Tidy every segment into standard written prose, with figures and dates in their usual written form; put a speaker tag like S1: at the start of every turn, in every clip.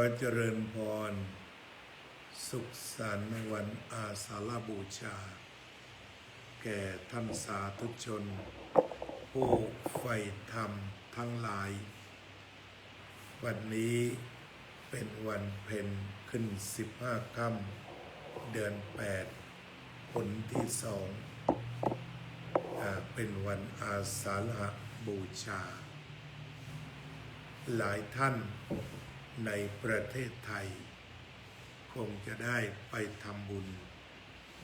S1: อเจริญพรสุขสันต์วันอาสาฬบูชาแก่ท่านสาธุชนผู้ใฝ่ธรรมทั้งหลายวันนี้เป็นวันเพ็ญขึ้น15 ค่ำเดือน8ผลที่2เป็นวันอาสาฬบูชาหลายท่านในประเทศไทยคงจะได้ไปทำบุญ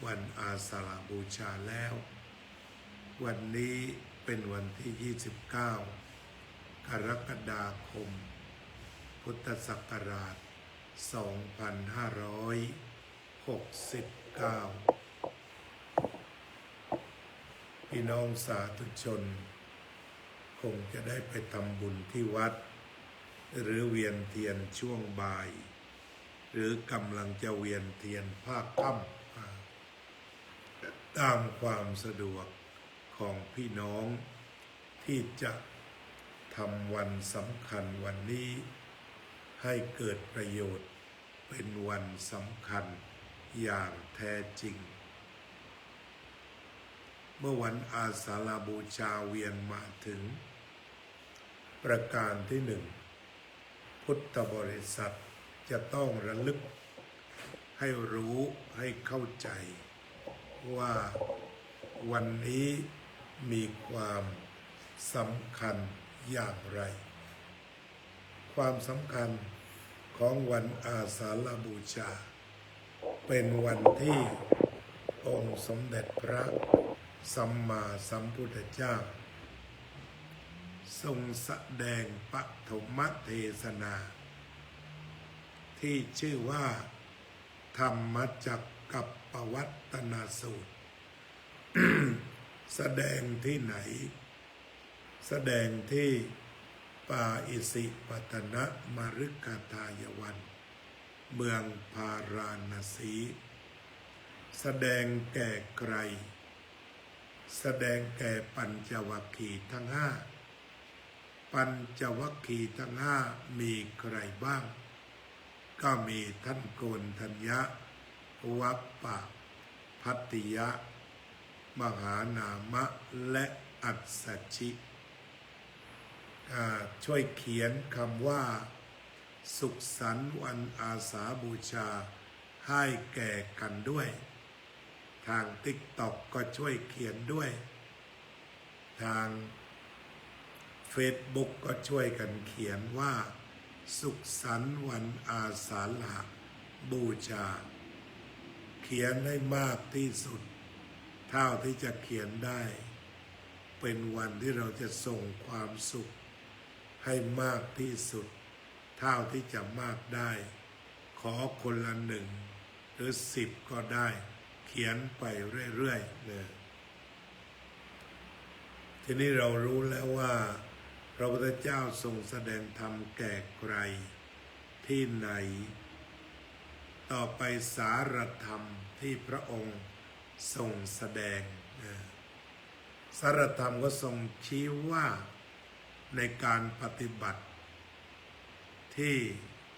S1: วันอาสาฬบูชาแล้ววันนี้เป็นวันที่29 กรกฎาคมพุทธศักราช2569พี่น้องสาธุชนคงจะได้ไปทำบุญที่วัดหรือเวียนเทียนช่วงบ่ายหรือกำลังจะเวียนเทียนภาคค่ำตามความสะดวกของพี่น้องที่จะทำวันสำคัญวันนี้ให้เกิดประโยชน์เป็นวันสำคัญอย่างแท้จริงเมื่อวันอาสาฬบูชาเวียนมาถึงประการที่1พุทธบริษัทจะต้องระลึกให้รู้ให้เข้าใจว่าวันนี้มีความสำคัญอย่างไรความสำคัญของวันอาสาฬบูชาเป็นวันที่องค์สมเด็จพระสัมมาสัมพุทธเจ้าทรงแสดงปฐมเทศนาที่ชื่อว่าธรรมจักกัปปวัตตนสูตร แสดงที่ไหนแสดงที่ปาอิสิปตนมฤคทายวันเมืองพาราณสีแสดงแก่ใครแสดงแก่ปัญจวัคคีย์ทั้ง5ปัญจวัคคีย์ทั้ง5มีใครบ้างก็มีท่านโกณฑัญญะวัปปะภัตติยะมหานามะและอัสสชิช่วยเขียนคำว่าสุขสันต์วันอาสาบูชาให้แก่กันด้วยทางTikTokก็ช่วยเขียนด้วยทางFacebook ก็ช่วยกันเขียนว่าสุขสันต์วันอาสาฬบูชาเขียนให้มากที่สุดเท่าที่จะเขียนได้เป็นวันที่เราจะส่งความสุขให้มากที่สุดเท่าที่จะมากได้ขอคนละ1หรือ10ก็ได้เขียนไปเรื่อยๆเลยทีนี้เรารู้แล้วว่าพระพุทธเจ้าทรงแสดงธรรมแก่ใครที่ไหนต่อไปสารธรรมที่พระองค์ทรงแสดงสารธรรมก็ทรงชี้ว่าในการปฏิบัติที่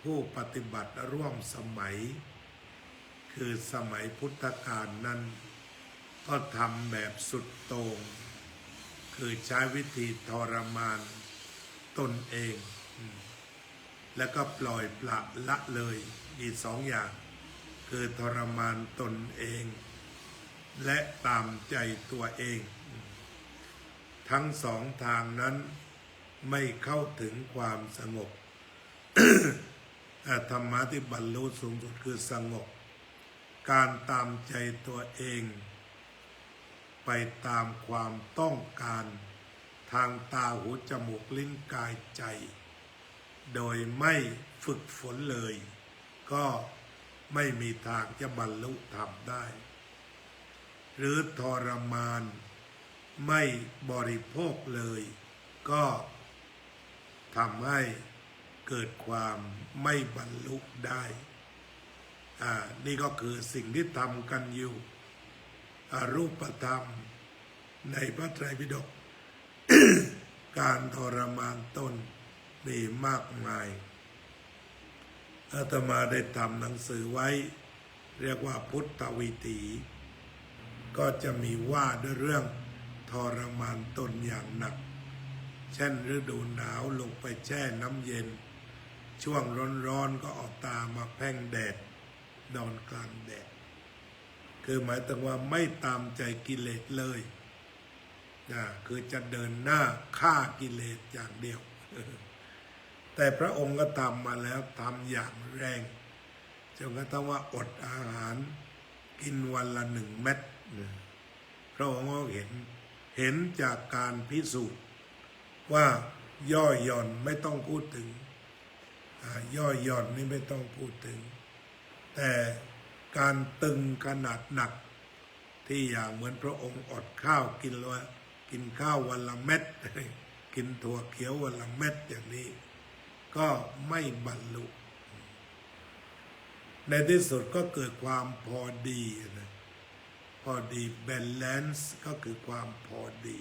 S1: ผู้ปฏิบัติร่วมสมัยคือสมัยพุทธกาลนั้นก็ทำแบบสุดโต่งคือใช้วิธีทรมานตนเองแล้วก็ปล่อยปละละเลยมี2 อย่างคือทรมานตนเองและตามใจตัวเองทั้ง2 ทางนั้นไม่เข้าถึงความสงบ ธรรมะที่บรรลุสูงสุดคือสงบการตามใจตัวเองไปตามความต้องการทางตาหูจมูกลิ้นกายใจโดยไม่ฝึกฝนเลยก็ไม่มีทางจะบรรลุธรรมได้หรือทรมานไม่บริโภคเลยก็ทำให้เกิดความไม่บรรลุได้นี่ก็คือสิ่งที่ทำกันอยู่รูปธรรมในพระไตรปิฎก การทรมานตนมีมากมาย อาตมาได้ทำหนังสือไว้ เรียกว่าพุทธวิถีก็จะมีว่าด้วยเรื่องทรมานตนอย่างหนักเช่นฤดูหนาวลงไปแช่น้ำเย็นช่วงร้อนๆก็ออกตามาแพ่งแดดนอนกลางแดดคือหมายถึงว่าไม่ตามใจกิเลสเลยคือจะเดินหน้าฆ่ากิเลสอย่างเดียวแต่พระองค์ก็ทำมาแล้วทำอย่างแรงจนกระทั่งว่าอดอาหารกินวันละ1 เม็ดพระองค์ก็เห็นจากการพิสูจน์ว่าย่อหย่อนไม่ต้องพูดถึงย่อหย่อนนี่ไม่ต้องพูดถึงแต่การตึงขนาดหนักที่อย่างเหมือนพระองค์อดข้าวกินข้าววันละเม็ดกินถั่วเขียววันละเม็ดอย่างนี้ก็ไม่บรรลุในที่สุดก็เกิดความพอดีนะพอดี balance ก็คือความพอดี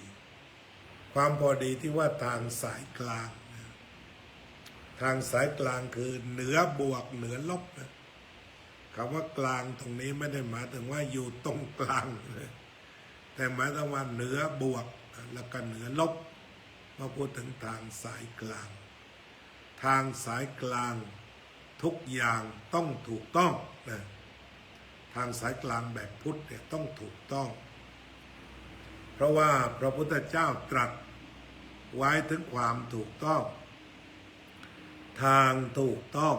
S1: ความพอดีที่ว่าทางสายกลางนะทางสายกลางคือเหนือบวกเหนือลบนะคำว่ากลางตรงนี้ไม่ได้หมายถึงว่าอยู่ตรงกลางนะแต่หมายถึงว่าเหนือบวกแล้วก็เหนือลบมาพูดถึงทางสายกลางทางสายกลางทุกอย่างต้องถูกต้องนะทางสายกลางแบบพุทธเนี่ยต้องถูกต้องเพราะว่าพระพุทธเจ้าตรัสไว้ถึงความถูกต้องทางถูกต้อง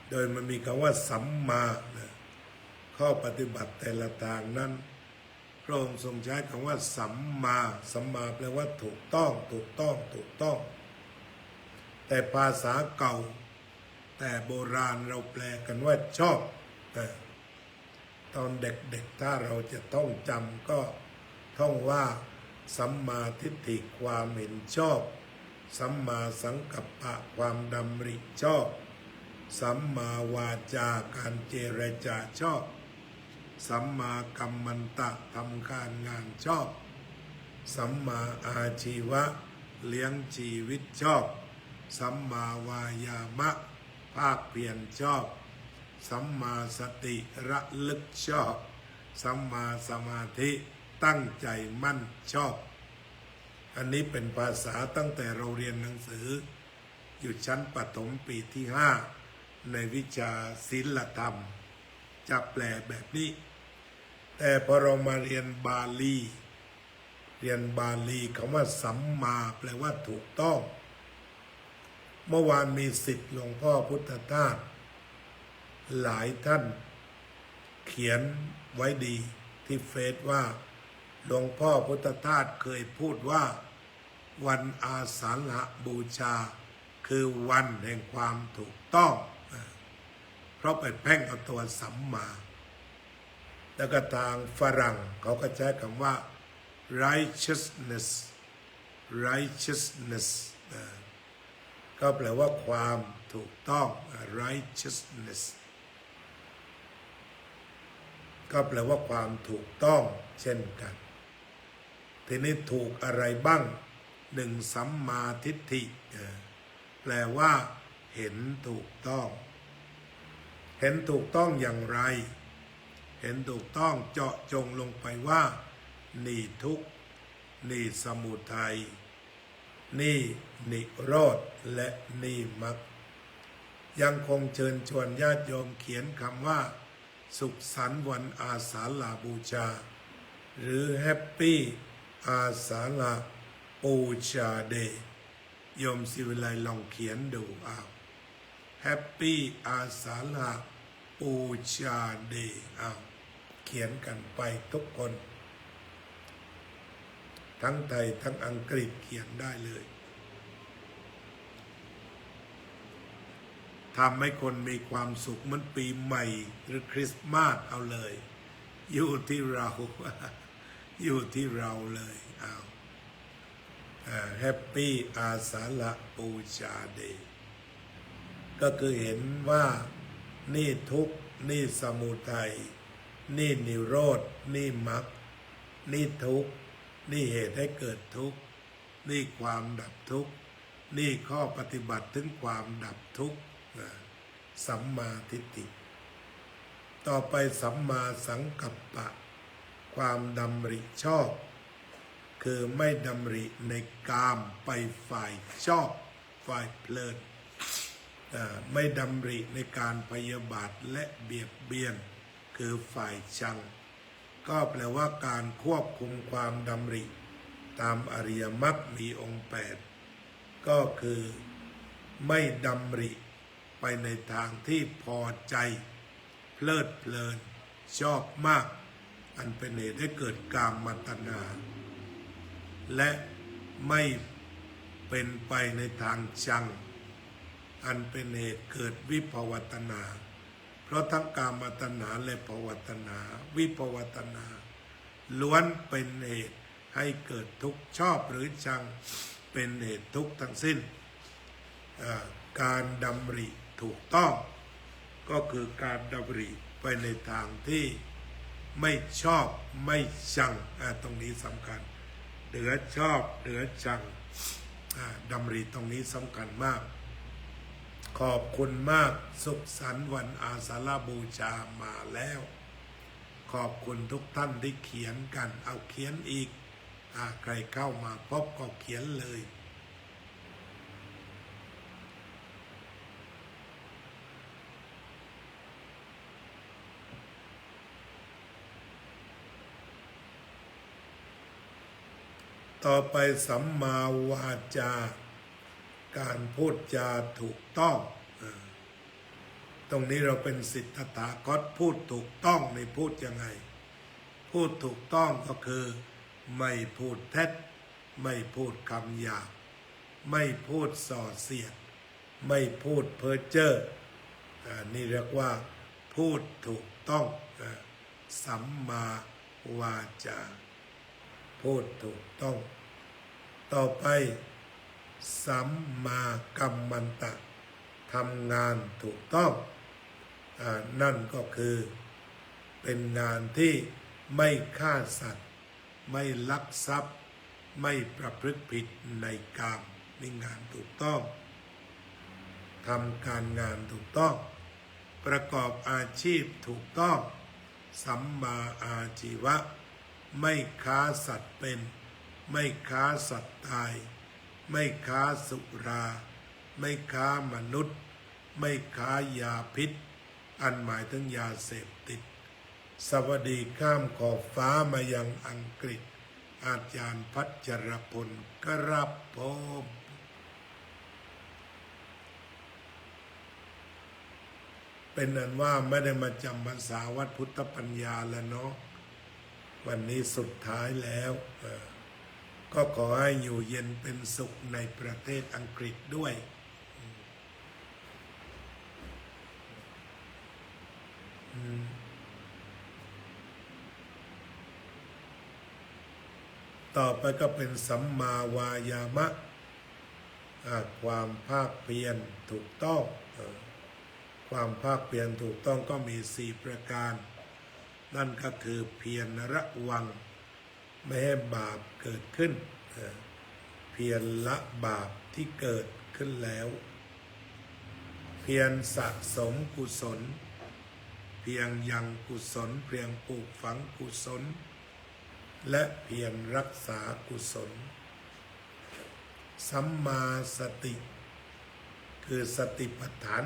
S1: โดยมันมีคำว่าสัมมาข้อปฏิบัติแต่ละทางนั้นพระองค์ทรงใช้คำว่าสัมมาสัมมาแปลว่าถูกต้องถูกต้องถูกต้องแต่ภาษาเก่าแต่โบราณเราแปลกันว่าชอบตอนเด็กๆถ้าเราจะต้องจำก็ท่องว่าสัมมาทิฏฐิความเห็นชอบสัมมาสังกัปปะความดำริชอบสัมมาวาจาการเจรจาชอบสัมมากัมมันตะทำการงานชอบสัมมาอาชีวะเลี้ยงชีวิตชอบสัมมาวายามะภาคเพียรชอบสัมมาสติระลึกชอบสัมมาสมาธิตั้งใจมั่นชอบอันนี้เป็นภาษาตั้งแต่เราเรียนหนังสืออยู่ชั้นประถมปีที่5ในวิชาศีลธรรมจะแปลแบบนี้แต่พอเรามาเรียนบาลีคำว่าสัมมาแปลว่าถูกต้องเมื่อวานมีศิษย์หลวงพ่อพุทธทาสหลายท่านเขียนไว้ดีที่เฟซว่าหลวงพ่อพุทธทาสเคยพูดว่าวันอาสาฬหบูชาคือวันแห่งความถูกต้องเพราะไปเพ่งเอาตัวสัมมาแล้วก็ทางฝรั่งเขาก็ใช้คำว่า righteousness ก็แปลว่าความถูกต้อง righteousness ก็แปลว่าความถูกต้องเช่นกันทีนี้ถูกอะไรบ้าง1สัมมาทิฏฐิแปลว่าเห็นถูกต้องเห็นถูกต้องอย่างไรเห็นถูกต้องเจาะจงลงไปว่านี่ทุกข์นี่สมุทัยนี่นิโรธและนี่มรรคยังคงเชิญชวนญาติโยมเขียนคำว่าสุขสันต์วันอาสาฬบูชาหรือแฮปปี้อาสาฬบูชาเดย์โยมศิวิไลลองเขียนดูแฮปปี้อาสาฬบูชาเดย์เขียนกันไปทุกคนทั้งไทยทั้งอังกฤษเขียนได้เลยทำให้คนมีความสุขเหมือนปีใหม่หรือคริสต์มาสเอาเลยอยู่ที่เราเลยแฮปปี้อาสาฬบูชาเดย์ก็คือเห็นว่านี่ทุกข์นี่สมุทัยนี่นิโรธนี่มรรคนี่ทุกข์นี่เหตุให้เกิดทุกข์นี่ความดับทุกข์นี่ข้อปฏิบัติถึงความดับทุกข์ สัมมาทิฏฐิต่อไปสัมมาสังกัปปะความดำริชอบคือไม่ดำริในกามไปฝ่ายชอบฝ่ายเพลินไม่ดำริในการพยาบาทและเบียดเบียนคือฝ่ายชังก็แปลว่าการควบคุมความดำริตามอริยมรรคมีองค์8ก็คือไม่ดำริไปในทางที่พอใจเพลิดเพลินชอบมากอันเป็นเหตุให้เกิดกามตัณหาและไม่เป็นไปในทางชังอันเป็นเหตุเกิดวิภวตัณหาเพราะทั้งกามตัณหาและภวตัณหาวิภวตัณหาล้วนเป็นเหตุให้เกิดทุกข์ชอบหรือชังเป็นเหตุทุกข์ทั้งสิ้นการดำริถูกต้องก็คือการดำริไปในทางที่ไม่ชอบไม่ชังตรงนี้สำคัญเหนือชอบเหนือชังดำริตรงนี้สำคัญมากขอบคุณมากสุขสันต์วันอาสาฬบูชามาแล้วขอบคุณทุกท่านที่เขียนกันเอาเขียนอีกใครเข้ามาพบก็เขียนเลยต่อไปสัมมาวาจาการพูดจาถูกต้องตรงนี้เราเป็นศิษย์ตถาคตพูดถูกต้องในพูดยังไงพูดถูกต้องก็คือไม่พูดเท็จไม่พูดคำหยาบไม่พูดส่อเสียดไม่พูดเพ้อเจ้อนี่เรียกว่าพูดถูกต้องสัมมาวาจาพูดถูกต้องต่อไปสัมมากัมมันตะทำงานถูกต้องนั่นก็คือเป็นงานที่ไม่ฆ่าสัตว์ไม่ลักทรัพย์ไม่ประพฤติผิดในกามนี่งานถูกต้องทำการงานถูกต้องประกอบอาชีพถูกต้องสัมมาอาชีวะไม่ค้าสัตว์เป็นไม่ค้าสัตว์ตายไม่ค้าสุราไม่ค้ามนุษย์ไม่ค้ายาพิษอันหมายถึงยาเสพติดสวัสดีข้ามขอบฟ้ามายังอังกฤษอาจารย์พัชรพลกรับผมเป็นนั้นว่าไม่ได้มาจำพรรษาวัดพุทธปัญญาแล้วเนาะวันนี้สุดท้ายแล้วก็ขอให้อยู่เย็นเป็นสุขในประเทศอังกฤษด้วยต่อไปก็เป็นสัมมาวายามะความภาคเพียรถูกต้องความภาคเพียรถูกต้องก็มี4ประการนั่นก็คือเพียรระวังไม่ให้บาปเกิดขึ้นเพียรละบาปที่เกิดขึ้นแล้วเพียรสะสมกุศลเพียรยังกุศลเพียรปลูกฝังกุศลและเพียรรักษากุศลสัมมาสติคือสติปัฏฐาน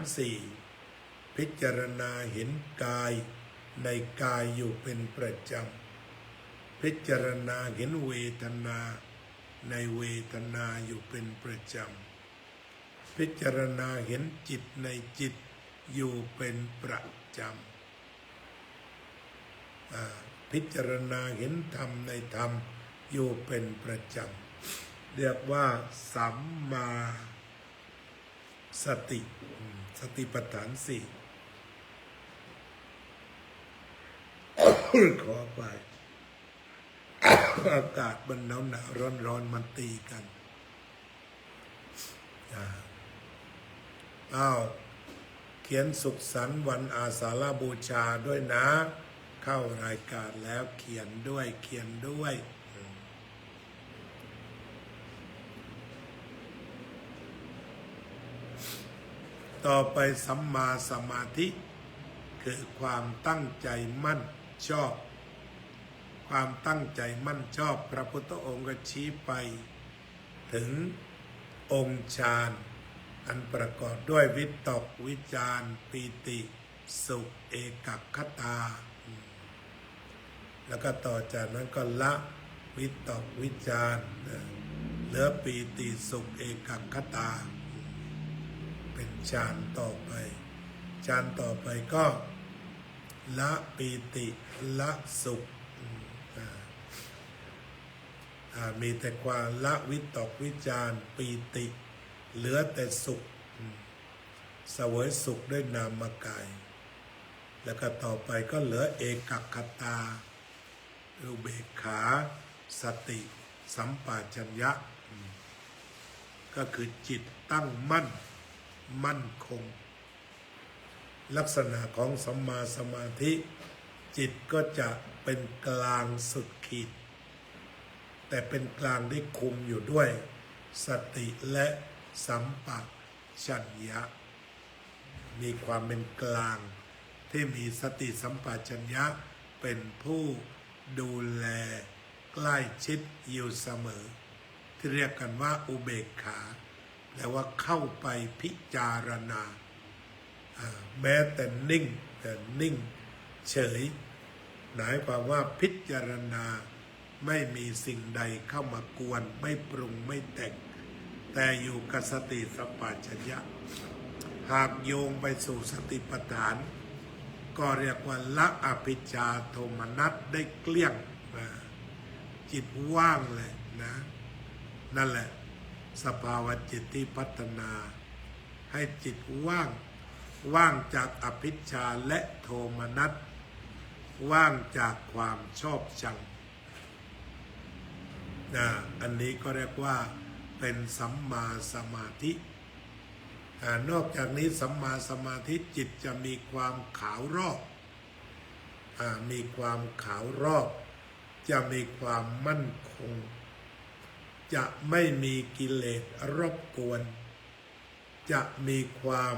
S1: 4พิจารณาเห็นกายในกายอยู่เป็นประจำพิจารณาเห็นเวทนาในเวทนาอยู่เป็นประจำพิจารณาเห็นจิตในจิตอยู่เป็นประจำพิจารณาเห็นธรรมในธรรมอยู่เป็นประจำเรียกว่าสัมมาสติสติปัฏฐาน4ขอไปอากาศมันหนาวร้อนมันตีกันเขียนสุขสันต์วันอาสาฬบูชาด้วยนะเข้ารายการแล้วเขียนด้วย ต่อไปสัมมาสมาธิคือความตั้งใจมั่นชอบความตั้งใจมั่นชอบพระพุทธองค์ก็ชี้ไปถึงองค์ฌานอันประกอบด้วยวิตกวิจารปีติสุขเอกคตาแล้วก็ต่อจากนั้นก็ละวิตกวิจารเหลือปีติสุขเอกคตาเป็นฌานต่อไปฌานต่อไปก็ละปีติละสุขมีแต่ความละวิตกวิจารปีติเหลือแต่สุขเสวยสุขด้วยนามกายแล้วก็ต่อไปก็เหลือเอกคตาอุเบกขาสติสัมปชัญญะก็คือจิตตั้งมั่นคงลักษณะของสัมมาสมาธิจิตก็จะเป็นกลางสุดขีดแต่เป็นกลางที่คุมอยู่ด้วยสติและสัมปชัญญะมีความเป็นกลางที่มีสติสัมปชัญญะเป็นผู้ดูแลใกล้ชิดอยู่เสมอที่เรียกกันว่าอุเบกขาแปลว่าเข้าไปพิจารณาแม้แต่นิ่งเฉยหมายความว่าพิจารณาไม่มีสิ่งใดเข้ามากวนไม่ปรุงไม่แต่งแต่อยู่กับสติสัมปชัญญะหากโยงไปสู่สติปัฏฐานก็เรียกว่าละอภิชฌาโทมนัสได้เกลี้ยงจิตว่างเลยนะนั่นแหละสภาวะจิตที่พัฒนาให้จิตว่างจากอภิชฌาและโทมนัสว่างจากความชอบชังอันนี้ก็เรียกว่าเป็นสัมมาสมาธินอกจากนี้สัมมาสมาธิจิตจะมีความขาวรอบมีความขาวรอบจะมีความมั่นคงจะไม่มีกิเลสรบกวนจะมีความ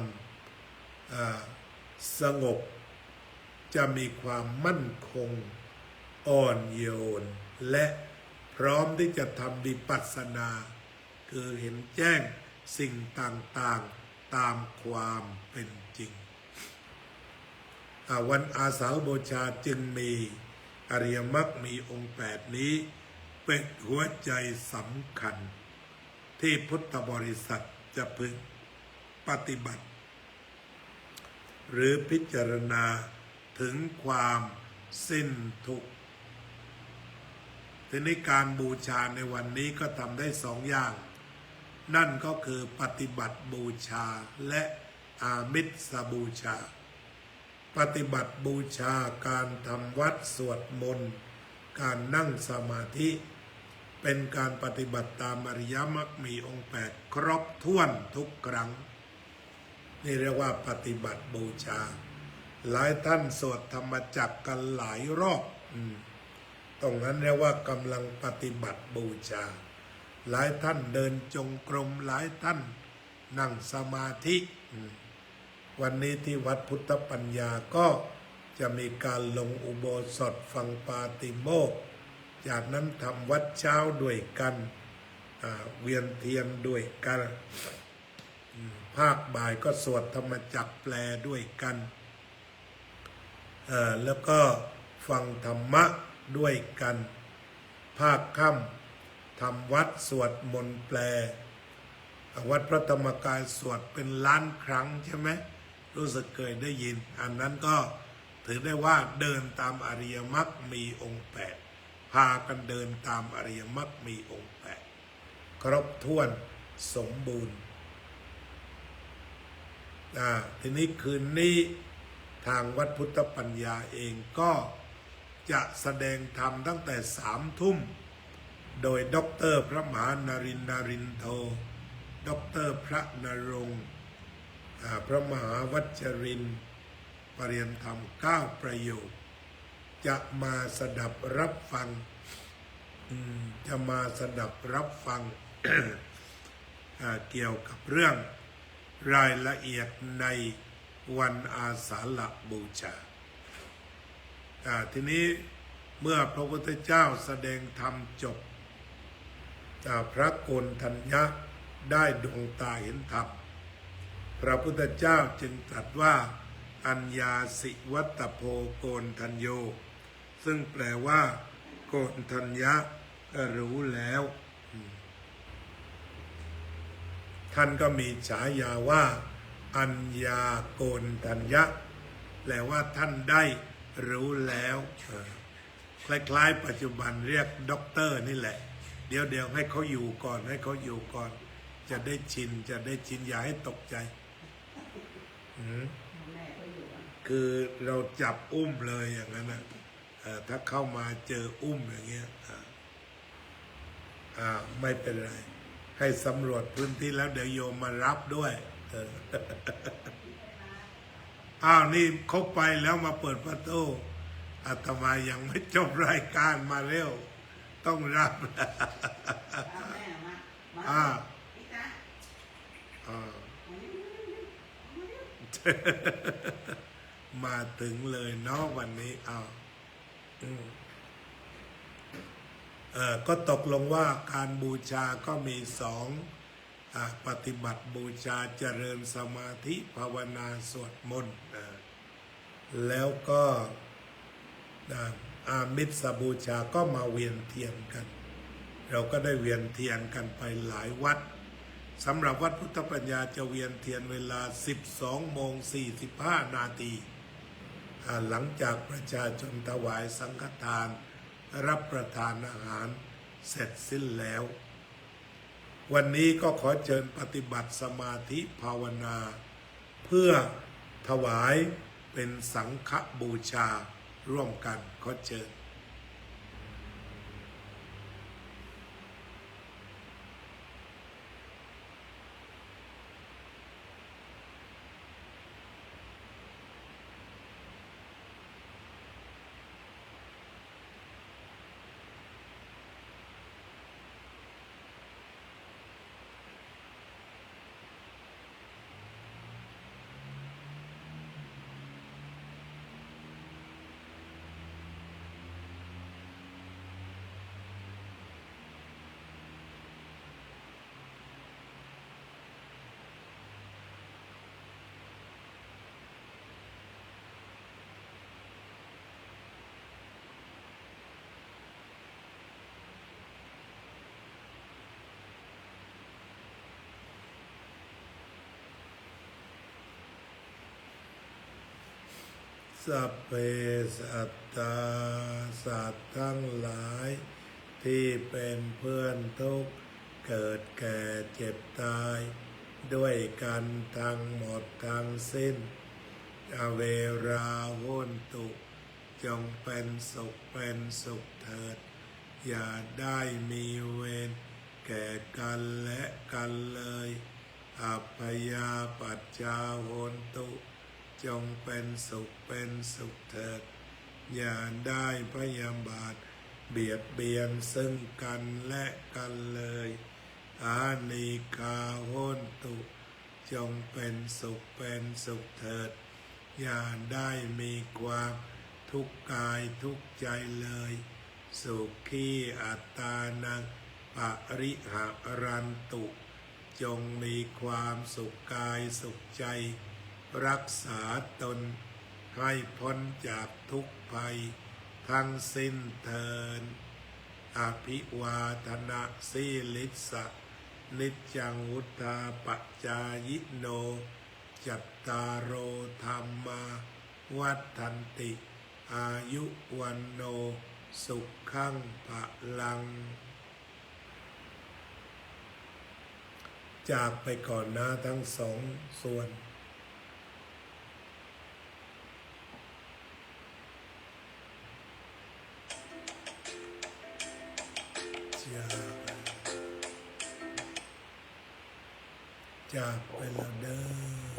S1: สงบจะมีความมั่นคงอ่อนโยนและพร้อมที่จะทำวิปัสสนาคือเห็นแจ้งสิ่งต่างๆตามความเป็นจริงวันอาสาฬหบูชาจึงมีอริยมรรคมีองค์8นี้เป็นหัวใจสำคัญที่พุทธบริษัทจะพึงปฏิบัติหรือพิจารณาถึงความสิ้นทุกข์ทีนี้การบูชาในวันนี้ก็ทำได้2 อย่างนั่นก็คือปฏิบัติบูชาและอามิสบูชาปฏิบัติบูชาการทำวัดสวดมนต์การนั่งสมาธิเป็นการปฏิบัติตามอริยมรรคมีองค์8ครบถ้วนทุกครั้งนี่เรียกว่าปฏิบัติบูชาหลายท่านสวดธรรมจักรกันหลายรอบตรงนั้นเรียกว่ากำลังปฏิบัติบูชาหลายท่านเดินจงกรมหลายท่านนั่งสมาธิวันนี้ที่วัดพุทธปัญญาก็จะมีการลงอุโบสถฟังปาติโมกข์จากนั้นทำวัดเช้าด้วยกันเวียนเทียนด้วยกันภาคบ่ายก็สวดธรรมจักรแปลด้วยกันแล้วก็ฟังธรรมะด้วยกันภาคค่ำทำวัดสวดมนต์แปลวัดพระธรรมกายสวดเป็นล้านครั้งใช่ไหมรู้สึกเคยได้ยินอันนั้นก็ถือได้ว่าเดินตามอริยมรรคมีองค์8พากันเดินตามอริยมรรคมีองค์8ครบถ้วนสมบูรณ์ทีนี้คืนนี้ทางวัดพุทธปัญญาเองก็จะแสดงธรรมตั้งแต่3 ทุ่มโดยด็อกเตอร์พระมหานรินทร์โทด็อกเตอร์พระนรงค์พระมหาวัชรินทร์ปริยนธรรม9 ประโยคจะมาสดับรับฟังเกี่ยวกับเรื่อง รายละเอียดในวันอาสาฬบูชาทีนี้เมื่อพระพุทธเจ้าแสดงธรรมจบพระโกณฑัญญะได้ดวงตาเห็นธรรมพระพุทธเจ้าจึงตรัสว่าอัญญาสิวัตโพโกณฑัญโยซึ่งแปลว่าโกณฑัญญะรู้แล้วท่านก็มีฉายาว่าอัญญาโกณฑัญญะแปลว่าท่านได้รู้แล้วคล้ายๆปัจจุบันเรียกด็อกเตอร์นี่แหละเดี๋ยวให้เขาอยู่ก่อนให้เขาอยู่ก่อนจะได้ชินอย่าให้ตกใจคือเราจับอุ้มเลยอย่างนั้นนะถ้าเข้ามาเจออุ้มอย่างเงี้ยไม่เป็นไรให้สำรวจพื้นที่แล้วเดี๋ยวโยมมารับด้วยนี่เขาไปแล้วมาเปิดประตูอาตมายังไม่จบรายการมาเร็วต้องรับมาถึงเลยเนาะวันนี้ก็ตกลงว่าการบูชาก็มีปฏิบัติบูชาเจริญสมาธิภาวนาสวดมนต์แล้วก็อามิสบูชาก็มาเวียนเทียนกันเราก็ได้เวียนเทียนกันไปหลายวัดสำหรับวัดพุทธปัญญาจะเวียนเทียนเวลา 12:45 นาทีหลังจากประชาชนถวายสังฆทานรับประทานอาหารเสร็จสิ้นแล้ววันนี้ก็ขอเชิญปฏิบัติสมาธิภาวนาเพื่อถวายเป็นสังฆบูชาร่วมกันขอเชิญสัพเพสัตตาสัตว์ทั้งหลายที่เป็นเพื่อนทุกข์เกิดแก่เจ็บตายด้วยกันทั้งหมดทั้งสิ้นอเวราโหนตุจงเป็นสุขเถิดอย่าได้มีเวรแก่กันและกันเลยอัพยาปัจจาโหนตุจงเป็นสุขเถิดอย่าได้พยาบาทเบียดเบียนซึ่งกันและกันเลยอานิกาโหนตุจงเป็นสุขเถิดอย่าได้มีความทุกข์กายทุกข์ใจเลยสุขีอัตตานังปริหารันตุจงมีความสุขกายสุขใจรักษาตนให้พ้นจากทุกภัยทั้งสิ้นเทินอภิวาทนาสีลิสะนิจจังวุธาปัจจายโนจัตตารโอธรรมาวัฏันติอายุวันโนสุขังภะลังจากไปก่อนนะทั้งสองส่วนจากไปแล้วเด้อ